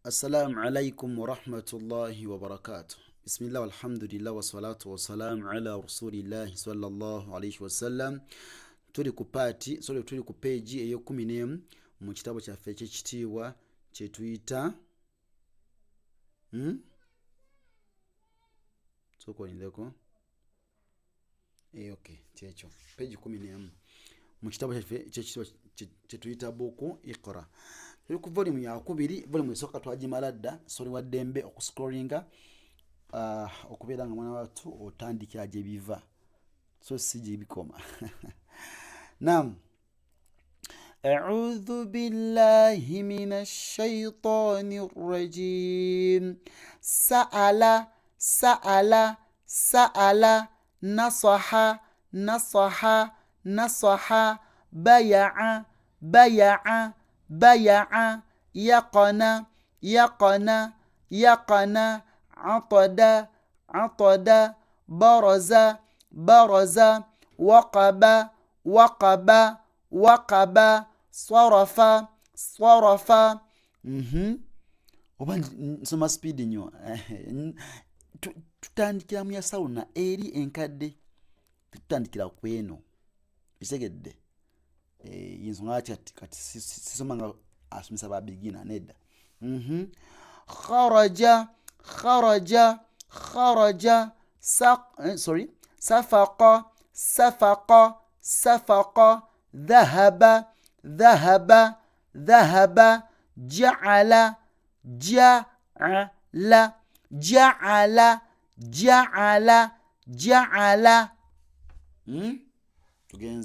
Assalamu alaikum wa rahmatullahi wa barakatuh. Bismillah walhamdulillah wa salatu wa salam ala rasulillahi sallallahu alaihi wa sallam. Tuli ku page eyo 14 mu kitabo kyaffe eky'ekitiibwa kye tuyita sokolindeko okay kyekyo page 14 mu kitabo kyaffe eky'ekitiibwa kye tuyita buku Iqra. Tuli ku volume ya 2, volume esooka twagimala dda, soli wa ddembe okuscrollinga okubeera nga mwana watu otandikira gye biva so si gye bikoma. Naam. أعوذ بالله من الشيطان الرجيم. سأل نصح بيع يقن عقد برز وقب صرف. Oba nsoma speed nnyo. Tutandikira mu yasawuna eri enkadde, tutandikira ku eno kisegedde. Yinsonga kati sisoma nga asomesa ba beginner nedda. Kharaja safaqa ذهب جعل. Tugenze.